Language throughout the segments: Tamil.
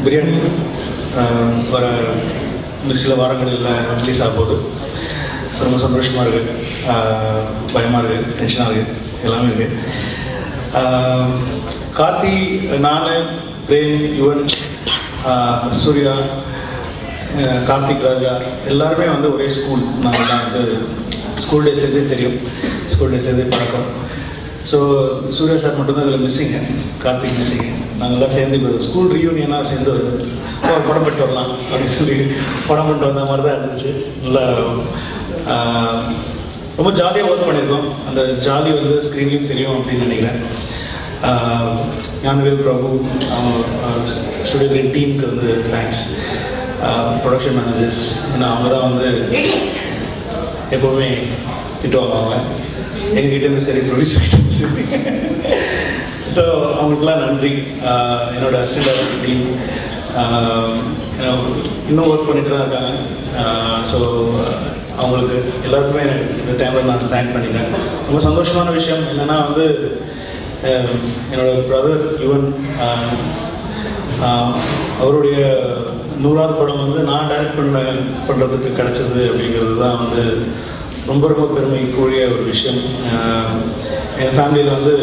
பிரியாணி வர சில வாரங்களில் ரிலீஸ் ஆக போகுது. ரொம்ப சந்தோஷமாக இருக்குது, பயமாக இருக்குது, டென்ஷனாக இருக்குது, எல்லாமே இருக்குது. கார்த்தி, நான், பிரேம், யுவன், சூர்யா, கார்த்திக் ராஜா எல்லாருமே வந்து ஒரே ஸ்கூல். நாங்கள்லாம் வந்து ஸ்கூல் டேஸ்லேருந்தே தெரியும், ஸ்கூல் டேஸ்லேருந்தே பழக்கம். ஸோ சூர்யா சார் மட்டும்தான் இதில் மிஸ்ஸிங்க, கார்த்திக் மிஸ்ஸிங்க. நாங்கள்லாம் சேர்ந்து இப்போ ஸ்கூல் ரீயூனியனாக சேர்ந்து ஒரு படம் பண்ணிட்டு வரலாம் அப்படின்னு சொல்லி படம் பண்ணிட்டு வந்த மாதிரி தான் இருந்துச்சு. நல்லா ரொம்ப ஜாலியாக ஒர்க் பண்ணியிருக்கோம். அந்த ஜாலி வந்து ஸ்க்ரீன்லேயும் தெரியும் அப்படின்னு நினைக்கிறேன். ஞானவேல் பிரபு, ஸ்டுடியோ கிரீன் டீமுக்கு வந்து தேங்க்ஸ். ப்ரொடக்ஷன் மேனேஜர்ஸ், ஏன்னா அவங்க தான் வந்து எப்போவுமே திட்டுவாங்க அவங்க எங்ககிட்டேருந்து, சரி ப்ரொடியூஸ் ஆகிட்டு. ஸோ அவங்களுக்குலாம் நன்றி. என்னோட அசிஸ்டன்ட் டீம் இன்னும் ஒர்க் பண்ணிட்டு தான் இருக்காங்க. ஸோ அவங்களுக்கு எல்லாருக்குமே இந்த டைமில் நான் தேங்க் பண்ணிக்கிறேன். ரொம்ப சந்தோஷமான விஷயம் என்னென்னா வந்து என்னோட பிரதர் யுவன் அவருடைய 100வது படம் வந்து நான் டைரக்ட் பண்ணுறதுக்கு கிடச்சிது அப்படிங்கிறது தான் வந்து ரொம்ப ரொம்ப பெருமைக்குரிய ஒரு விஷயம். என் ஃபேமிலியில் வந்து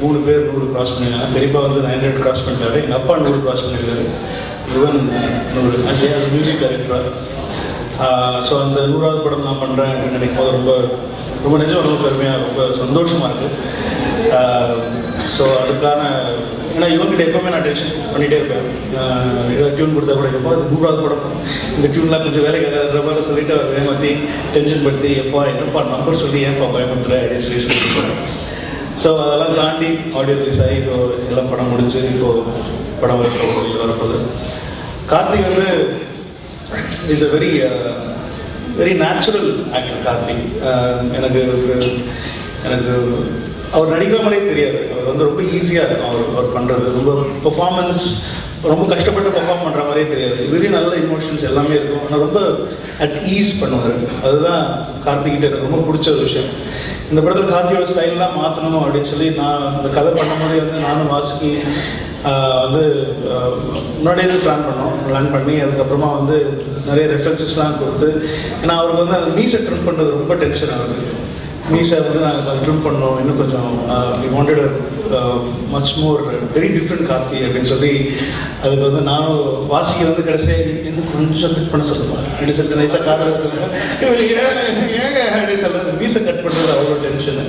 3 பேர் 100 கிராஸ் பண்ணியிருக்காங்க. பெரியப்பா வந்து 900 கிராஸ் பண்ணிட்டாரு, எங்கள் அப்பா 100 கிராஸ் பண்ணியிருக்காரு, யுவன் 100 ஆஸ் மியூசிக் டைரக்டராக. ஸோ அந்த 100வது படம் நான் பண்ணுறேன் அப்படின்னு நினைக்கும் போது ரொம்ப ரொம்ப நிஜம் ரொம்ப பெருமையாக ரொம்ப சந்தோஷமாக இருக்குது. ஸோ அதுக்கான ஏன்னா இவன்கிட்ட எப்போவுமே நான் டென்ஷன் பண்ணிகிட்டே இருப்பேன். ஏதாவது டியூன் கொடுத்தா கூட எப்போ அது 100வது படம் இந்த டியூன்லாம் கொஞ்சம் வேலைக்காக மாதிரி சொல்லிட்டு அவர் ஏமாற்றி டென்ஷன் படுத்தி என்னப்பா நம்பர் சொல்லி ஏன்ப்பா பயமுத்துற அப்படின்னு சொல்லி சொல்லிட்டு போகிறேன். ஸோ அதெல்லாம் தாண்டி ஆடியோ ரிலீஸ் ஆகி இப்போ எல்லாம் படம் முடிச்சு இப்போது படம் வரப்போகுது. கார்த்திக் வந்து is a very natural actor. Karthik எனக்கு அவர் நடிக்கிற மாதிரியே தெரியாது. அவர் வந்து ரொம்ப ஈஸியாக இருக்கும் அவர் பண்ணுறது. ரொம்ப பெர்ஃபார்மன்ஸ் ரொம்ப கஷ்டப்பட்டு பெர்ஃபார்ம் பண்ணுற மாதிரியே தெரியாது. வெரி நல்ல இமோஷன்ஸ் எல்லாமே இருக்கும். ஆனால் ரொம்ப அட் ஈஸ் பண்ணுவார். அதுதான் கார்த்திகிட்ட எனக்கு ரொம்ப பிடிச்ச ஒரு விஷயம். இந்த படத்தில் கார்த்தியோட ஸ்டைல்லாம் மாற்றணும் அப்படின்னு சொல்லி நான் அந்த கதை பண்ண மாதிரி வந்து நானும் வாசுகி வந்து முன்னாடியே பிளான் பண்ணி அதுக்கப்புறமா வந்து நிறைய ரெஃபரன்சஸ்லாம் கொடுத்து, ஏன்னா அவருக்கு வந்து அந்த மீசை ட்ரிம் பண்ணுறது ரொம்ப டென்ஷன் ஆகுது. மீசை வந்து நாங்கள் கொஞ்சம் ட்ரிம் பண்ணோம், இன்னும் கொஞ்சம் we wanted much more very different Karthi அப்படின்னு சொல்லி அதுக்கு வந்து நானும் வாசிக்கு வந்து கடைசியாக இன்னும் கொஞ்சம் கட் பண்ண சொல்லுவேன் அப்படின்னு சொல்லிட்டு நைஸாக காரணம் சொல்லுவேன். ஏங்க அப்படின்னு சொல்கிறது மீசை கட் பண்ணுறது அவ்வளோ டென்ஷனு.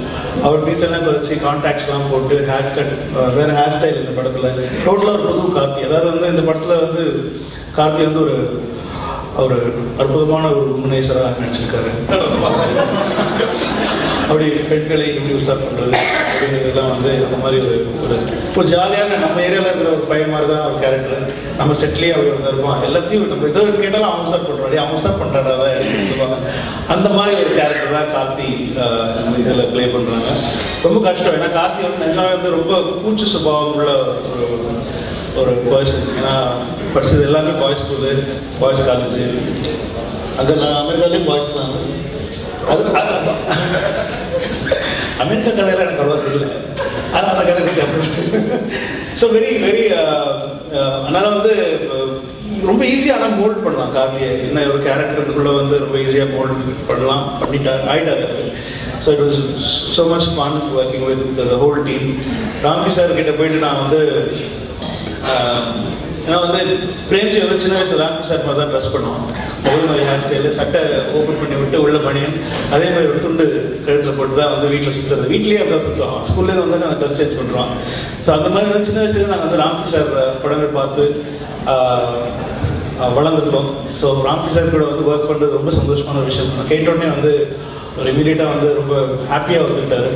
அவர் மீசெல்லாம் குறைச்சி கான்டாக்ட்ஸ்லாம் போட்டு ஹேர் கட் வேறு ஹேர் ஸ்டைல் இந்த படத்தில் டோட்டலாக ஒரு புது கார்த்தி. அதாவது வந்து இந்த படத்தில் வந்து கார்த்தி வந்து ஒரு அற்புதமான ஒரு உமனேஸ்வராக நடிச்சிருக்காரு. அப்படி பெண்களை எப்படி உசார் பண்ணுறது அப்படிங்கிறதுலாம் வந்து அந்த மாதிரி ஒரு ஜாலியான நம்ம ஏரியாவில் இருக்கிற ஒரு பையன் மாதிரி தான் ஒரு கேரக்டர். நம்ம செட்லேயே அப்படி வந்து இருப்போம். எல்லாத்தையும் நம்ம எதோ கேட்டாலும் அவன் உசார் பண்ணுறாடி, அவன் உசார் பண்ணுறாடா தான் எடுத்து சொல்லுவாங்க. அந்த மாதிரி ஒரு கேரக்டர் தான் கார்த்தி இதில் ப்ளே பண்ணுறாங்க. ரொம்ப கஷ்டம். ஏன்னா கார்த்தி வந்து நிஜமாக வந்து ரொம்ப கூச்ச சுபாவம் உள்ள ஒரு பர்சன். ஏன்னா படித்தது எல்லாமே பாய்ஸ் ஸ்கூலு, பாய்ஸ் காலேஜு. அங்கே நான் அமெரிக்காலேயும் பாய்ஸ் தான். அது அமெரிக்கா கதையெல்லாம் எனக்கு அவ்வளோ தெரியல, ஆனால் அந்த கதை கேட்க. ஸோ வெரி அதனால் வந்து ரொம்ப ஈஸியாக ஆனால் மோல்ட் பண்ணலாம் கார்த்தியை. என்ன ஒரு கேரக்டருக்குள்ளே வந்து ரொம்ப ஈஸியாக மோல்ட் ஆகிட்டார். So it was so much fun working with the whole team. Ramki sir கிட்ட போயிட்டு நான் வந்து ஏன்னா வந்து பிரேம்ஜி வந்து சின்ன வயசுல ராம்கி சார் மாதிரி தான் ட்ரெஸ் பண்ணுவோம். ஒரே மாதிரி ஹேர் ஸ்டைலு, சட்டை ஓப்பன் பண்ணி விட்டு உள்ள பனியன், அதே மாதிரி ஒரு துண்டு கழுத்தில் போட்டு தான் வந்து வீட்டில் சுற்றுறது. வீட்லேயே அப்படி தான் சுற்றுவோம். ஸ்கூல்லேருந்து வந்து நாங்கள் ட்ரெஸ் சேஞ்ச் பண்ணுறோம். ஸோ அந்த மாதிரி வந்து சின்ன வயசுலேயே நாங்கள் வந்து ராம்கி சார் படங்கள் பார்த்து வளர்ந்துருக்கோம். ஸோ ராம்கி சார் கூட வந்து ஒர்க் பண்ணுறது ரொம்ப சந்தோஷமான விஷயம். நான் கேட்டோடனே வந்து ஒரு இமீடியட்டாக வந்து ரொம்ப ஹாப்பியாக வந்துக்கிட்டாரு.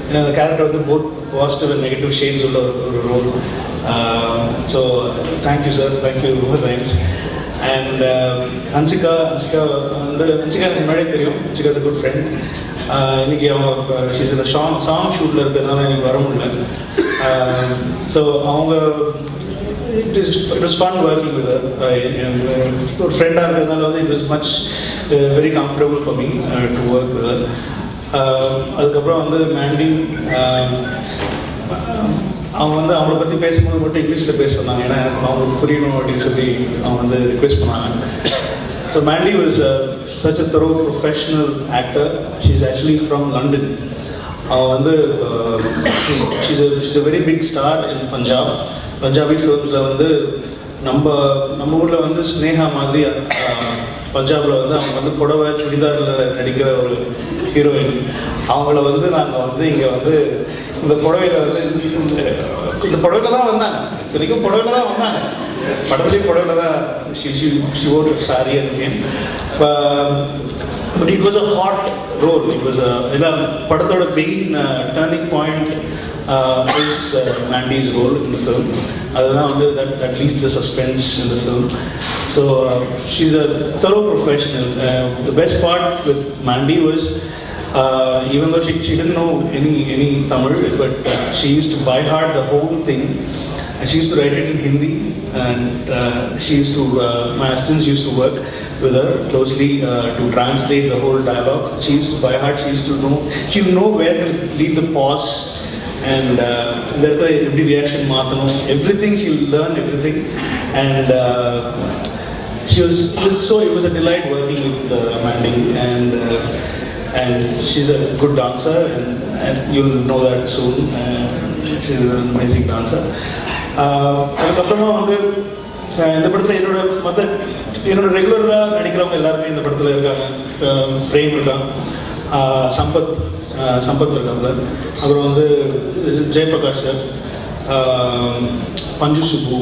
ஏன்னா அந்த கேரக்டர் வந்து both positive and negative shades உள்ள ஒரு role. So thank you sir, thank you ரொம்ப தேங்க்ஸ். அண்ட் ஹன்சிகா வந்து எனக்கு முன்னாடியே தெரியும். Hansika is a good friend. இன்றைக்கி அவங்க ஷீஸ் இந்த சாங் ஷூட்டில் இருக்கிறதுனால எனக்கு வர முடியல. ஸோ அவங்க it was fun working with ஒரு ஃப்ரெண்டாக இருக்கிறதுனால வந்து it was much very comfortable for me to work with. அதுக்கப்புறம் வந்து மேண்டி அவங்க வந்து அவங்கள பற்றி பேசும்போது மட்டும் இங்கிலீஷில் பேச சொன்னாங்க, ஏன்னா எனக்கு அவங்களுக்கு புரியணும் அப்படின்னு சொல்லி அவங்க வந்து ரிக்வெஸ்ட் பண்ணாங்க. So Mandy was such a thorough professional actor. She's actually from London. அவள் வந்து she's a very big star in Punjabi ஃபிலிம்ஸில் வந்து நம்ம ஊரில் வந்து ஸ்னேகா மாதிரி பஞ்சாபில் வந்து அவங்க வந்து புடவை சுடிதாரில் நடிக்கிற ஒரு ஹீரோயின். அவங்கள வந்து நாங்கள் வந்து இங்கே வந்து இந்த புடவையில் வந்து இந்த புடவையில் தான் வந்தாங்க, இத்தனைக்கும் புடவையில் தான் வந்தாங்க, படத்துலேயும் புடவையில் தான் she wore a saree and came. But it was a hot role. It was a படத்தோட main turning point is Mandy's role in the film. அதுதான் வந்து that leads the suspense in the film. So she's a thorough professional. The best part with Mandy was even though she didn't know any Tamil, but she used to by heart the whole thing. And she used to write it in Hindi, and she used to, my assistants used to work with her closely to translate the whole dialogue. She used to by heart, she would know where to leave the pause, and every reaction maathano, everything she'll learn everything. And it was a delight working with Mandy, and she's a good dancer, and you'll know that soon. She's an amazing dancer. அதுக்கப்புறமா வந்து இந்த படத்தில் என்னோட ரெகுலராக நடிக்கிறவங்க எல்லாருமே இந்த படத்தில் இருக்காங்க. பிரேம் இருக்காங்க, சம்பத் இருக்காங்க, அப்புறம் வந்து ஜெயபிரகாஷ் சார், பஞ்சு சுப்பு,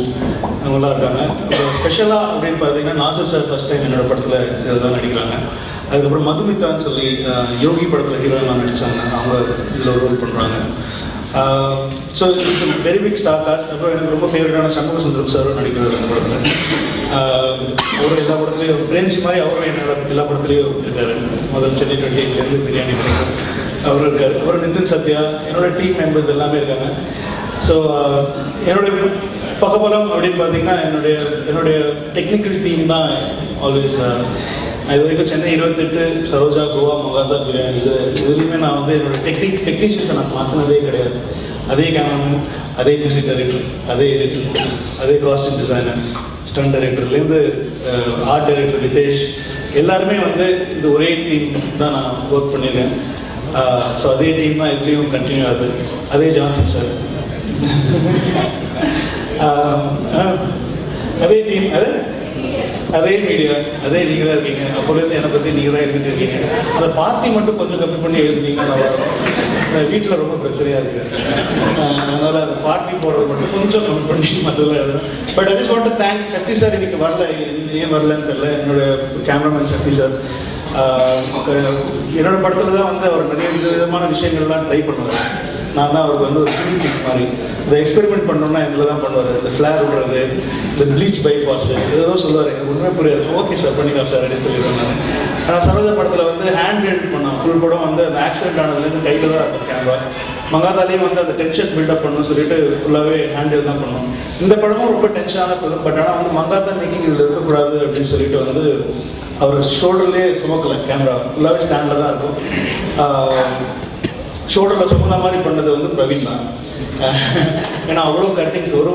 அவங்களாம் இருக்காங்க. அப்புறம் ஸ்பெஷலாக அப்படின்னு பார்த்தீங்கன்னா நாசர் சார் ஃபஸ்ட் டைம் என்னோடய படத்தில் இதுதான் நடிக்கிறாங்க. அதுக்கப்புறம் மதுமிதான்னு சொல்லி யோகி படத்தில் ஹீரோயினாக நடித்தாங்க, அவங்க இதில் ஒரு ரோல் பண்ணுறாங்க. So it's a very big star cast. அப்புறம் எனக்கு ரொம்ப ஃபேவரட்டான சண்முக சுந்தரம் சாரும் நடிக்கிறார் அந்த படத்தில். அவர் எல்லா படத்துலையும் பிரேம்ஜி மாதிரி அவரும் என்னோட எல்லா படத்துலையும் இருக்கார். முதல் சென்னை 28லேருந்து பிரியாணி வரைக்கும் அவர் இருக்கார். அப்புறம் நிதின் சத்யா, என்னோட டீம் மெம்பர்ஸ் எல்லாமே இருக்காங்க. ஸோ என்னுடைய பக்கபலம் அப்படின்னு பார்த்தீங்கன்னா என்னுடைய டெக்னிக்கல் டீம் தான் ஆல்வேஸ். இது வரைக்கும் சென்னை 28, சரோஜா, கோவா, மகாதா, பிரியாணி இதுலேயுமே நான் வந்து என்னோடய டெக்னீஷியன்ஸை நான் மாற்றினதே கிடையாது. அதே கேமராமேன், அதே மியூசிக் டைரக்டர், அதே எடிட்டர், அதே காஸ்டியூம் டிசைனர், ஸ்டண்ட் டைரக்டர்லேருந்து ஆர்ட் டைரக்டர் விதேஷ், எல்லாருமே வந்து இது ஒரே டீம் தான் நான் ஒர்க் பண்ணியிருக்கேன். ஸோ அதே டீம் தான் இதுலேயும் கண்டினியூ ஆகுது. அதே ஜான்சன் சார், அதே டீம், அதே மீடியா, அதே நீங்கள் தான் இருக்கீங்க. அப்போலேருந்து என்னை பற்றி நீங்கள் தான் எழுதிட்டு இருக்கீங்க. அந்த பார்ட்டி மட்டும் கொஞ்சம் கம்மி பண்ணி எழுதுனீங்கன்னா நல்லா இருக்கும். வீட்டில் ரொம்ப பிரச்சனையாக இருக்குது, அதனால் அந்த பார்ட்டி போகிறது மட்டும் கொஞ்சம் கம்மி பண்ணி மற்றெல்லாம் எழுதுறேன். But I just want to thank Sakthi sir. இன்றைக்கி வரல, ஏன் வரலன்னு தெரியல. என்னோடய கேமராமேன் சக்தி சார் என்னோடய படத்தில் தான் வந்து அவர் நிறைய விதமான விஷயங்கள்லாம் ட்ரை பண்ணுவார். நான் தான் அவருக்கு வந்து ஒரு கிளினிக் மாதிரி இந்த எக்ஸ்பெரிமெண்ட் பண்ணோன்னா இதில் தான் பண்ணுவார். இந்த ஃப்ளேர் விடுறது, இந்த ப்ளீச் பைபாஸ், ஏதோ சொல்லுவார். எனக்கு ஒன்றுமே புரியாது. ஓகே சார் பண்ணிக்கலாம் சார் அப்படின்னு சொல்லிடுவேன் நான். ஆனால் சரோஜா படத்தில் வந்து ஹேண்ட் ஹெல்ட் பண்ணோம். ஃபுல் படம் வந்து அந்த ஆக்சிடென்ட் ஆனதுலேருந்து கையில் தான் இருக்கும் கேமரா. மகாதாலையும் வந்து அந்த டென்ஷன் பில்டப் பண்ணணும்னு சொல்லிட்டு ஃபுல்லாகவே ஹேண்ட் ஹெல்ட் தான் பண்ணோம். இந்த படமும் ரொம்ப டென்ஷனான ஃபிலிம். பட் ஆனால் வந்து மகாதா மேக்கிங் இதில் இருக்கக்கூடாது அப்படின்னு சொல்லிட்டு வந்து அவர் ஷோல்டர்லேயே சுமக்கலை, கேமரா ஃபுல்லாகவே ஸ்டாண்டில் தான் இருக்கும். ஷோல்டரில் சுமந்த மாதிரி பண்ணது வந்து பிரவீன் தான். ஏன்னா அவ்வளோ கட்டிங்ஸ், ஒரு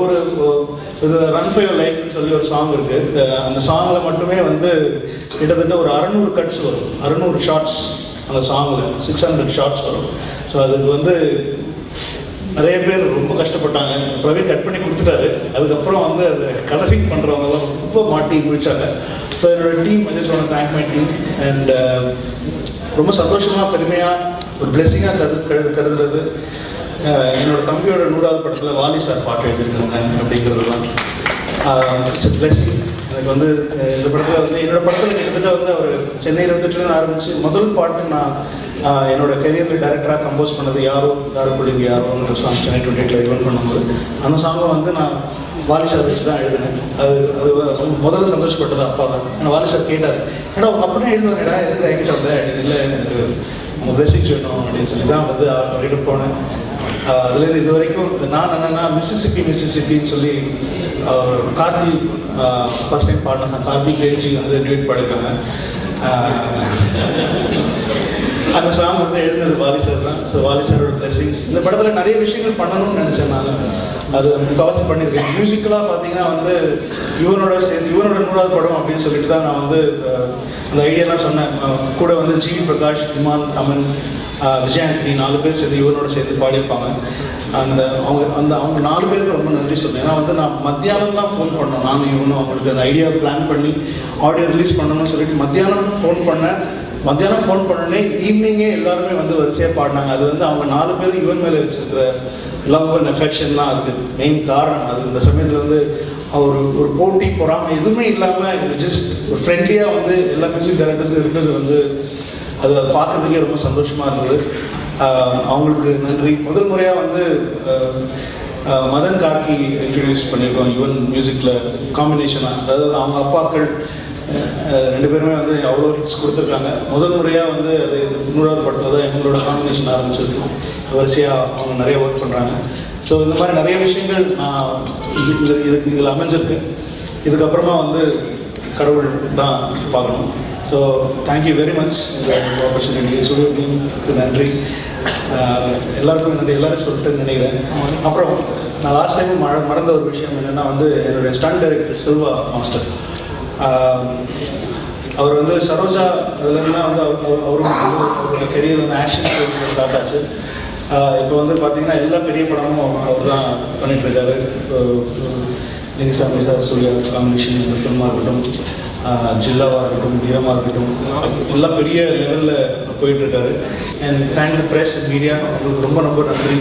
ரன் ஃபார் யுவர் லைஃப்னு சொல்லி ஒரு சாங் இருக்குது. அந்த சாங்கில் மட்டுமே வந்து கிட்டத்தட்ட ஒரு 600 கட்ஸ் வரும், 600 ஷார்ட்ஸ் அந்த சாங்கில், 600 ஷார்ட்ஸ் வரும். ஸோ அதுக்கு வந்து நிறைய பேர் ரொம்ப கஷ்டப்பட்டாங்க. பிரவீன் கட் பண்ணி கொடுத்துட்டாரு. அதுக்கப்புறம் வந்து அது கலரிங் பண்ணுறவங்கலாம் ரொம்ப மாட்டி முடிச்சாங்க. ஸோ என்னோட team, I just want to thank my team. And ரொம்ப சந்தோஷமாக, பெருமையாக, ஒரு பிளெஸிங்காக கருதுறது என்னோட தம்பியோட 100வது படத்தில் வாலி சார் பாட்டு எழுதியிருக்காங்க அப்படிங்கிறது தான் இட்ஸ் பிளெஸிங். எனக்கு வந்து இந்த படத்தில் வந்து என்னோடய படத்தில் கிட்டத்தட்ட வந்து அவர் சென்னை 28லேருந்து ஆரம்பித்து முதல் பாட்டு நான் என்னோட கரியரில் டைரக்டராக கம்போஸ் பண்ணது யாரோ பிள்ளைங்க யாரோன்ற சாங் சென்னை 28ல் இவன் பண்ணும்போது அந்த சாங்கை வந்து நான் வாலி சார் வச்சு தான் எழுதினேன். அது முதல்ல சந்தோஷப்பட்டது அப்பா தான். ஏன்னா வாலி சார் கேட்டார், ஏன்னா அப்படியே எழுதுவாருடா, எதுக்கு என்கிட்ட வந்தேன், இல்லை எனக்கு உங்கள் பிளெஸிங்ஸ் வேணும் அப்படின்னு சொல்லி தான் வந்து அவர்கிட்ட போனேன். அதுலேருந்து இது வரைக்கும் நான் என்னென்னா மிசிசிப்பின்னு சொல்லி கார்த்தி ஃபர்ஸ்ட் டைம் பாடின சாங், கார்த்திக் ரேஞ்சி வந்து டியூட் பாடிருக்காங்க. அந்த சாங் வந்து எழுந்தது வாலி சார் தான். ஸோ வாலி சாரோட பிளெஸிங்ஸ். இந்த படத்தில் நிறைய விஷயங்கள் பண்ணணும்னு நினச்சேன் நான். அது முக்கால்வாசி பண்ணியிருக்கேன். மியூசிக்கலாக பார்த்தீங்கன்னா வந்து இவனோட 100வது படம் அப்படின்னு சொல்லிட்டு தான் நான் வந்து அந்த ஐடியாலாம் சொன்னேன். கூட வந்து ஜிவி பிரகாஷ், இமான், அமன், விஜய் ஆண்டனி 4 பேர் சேர்ந்து இவனோட சேர்ந்து பாடியிருப்பாங்க. அவங்க 4 பேருக்கு ரொம்ப நன்றி சொன்னேன். ஏன்னா வந்து நான் மத்தியானம் தான் ஃபோன் பண்ணோம். நானும் இவனும் அவங்களுக்கு அந்த ஐடியா பிளான் பண்ணி ஆடியோ ரிலீஸ் பண்ணணும்னு சொல்லிட்டு மத்தியானம் ஃபோன் பண்ணேன். மத்தியானம் ஃபோன் பண்ணோடனே ஈவினிங்கே எல்லாருமே வந்து வரிசையாக பாடினாங்க. அது வந்து அவங்க 4 பேர் இவன் மேலே வச்சிருக்கிற லவ் அண்ட் அஃபெக்ஷன் தான் அதுக்கு மெயின் காரணம். அது இந்த சமயத்தில் வந்து ஒரு போட்டி பொறாமல் எதுவுமே இல்லாமல் ஜஸ்ட் ஒரு ஃப்ரெண்ட்லியாக வந்து எல்லா மியூசிக் டைரக்டர்ஸும் இருக்கிறது வந்து அது பார்க்குறதுக்கே ரொம்ப சந்தோஷமாக இருந்தது. அவங்களுக்கு நன்றி. முதல் முறையாக வந்து மதன் கார்கி இன்ட்ரடியூஸ் பண்ணியிருக்கோம் யுவன் மியூசிக்கில் காம்பினேஷனாக. அதாவது அவங்க அப்பாக்கள் 2 பேருமே வந்து அவ்வளோ ஹிட்ஸ் கொடுத்துருக்காங்க. முதல் முறையாக வந்து அது 100வது படத்தில் தான் எங்களோட காம்பினேஷன் ஆரம்பிச்சிருக்கோம். வரிசையாக அவங்க நிறைய ஒர்க் பண்ணுறாங்க. ஸோ இந்த மாதிரி நிறைய விஷயங்கள் நான் இதில் அமைஞ்சிருக்கு. இதுக்கப்புறமா வந்து கடவுள் தான் பார்க்கணும். ஸோ தேங்க்யூ வெரி மச் இந்த ஆப்பர்ச்சுனிட்டி. ஸ்டுடியோ டீமுக்கு நன்றி. எல்லாருக்கும் நன்றி. எல்லோரும் சொல்லிட்டு நினைக்கிறேன். அப்புறம் நான் லாஸ்ட் டைம் மறந்த ஒரு விஷயம் என்னென்னா வந்து என்னுடைய ஸ்டண்ட் டைரக்டர் சில்வா மாஸ்டர். அவர் வந்து சரோஜா அதுலேருந்துலாம் வந்து அவரோட கெரியர் வந்து ஆக்ஷன் ஃபிலிம்ஸில் ஸ்டார்ட் ஆச்சு. இப்போ வந்து பார்த்தீங்கன்னா எல்லா பெரிய படமும் அவர் தான் பண்ணிகிட்ருக்காரு. லிங்கசாமி சார் சூர்யா காம்பினேஷன் இந்த ஃபில்மாக இருக்கட்டும், ஜில்லாவாக இருக்கட்டும், வீரமாக இருக்கட்டும், எல்லாம் பெரிய லெவலில் போயிட்டுருக்காரு. And thank the press and media. உங்களுக்கு ரொம்ப ரொம்ப நன்றி.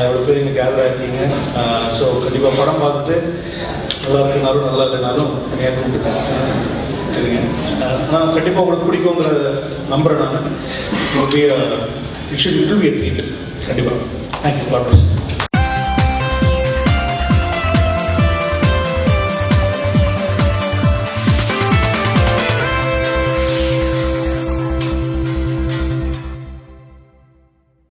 எவ்வளோ பேர் இங்கே கேதர் ஆகிருக்கீங்க. ஸோ கண்டிப்பாக படம் பார்த்துட்டு நல்லா இருக்குனாலும் நல்லா இல்லைனாலும் தனியாக கூப்பிட்டுருங்க. நான் கண்டிப்பாக உங்களுக்கு பிடிக்குங்கிற நம்புகிறேன். நான் it will be a treat. கண்டிப்பாக. தேங்க்யூ.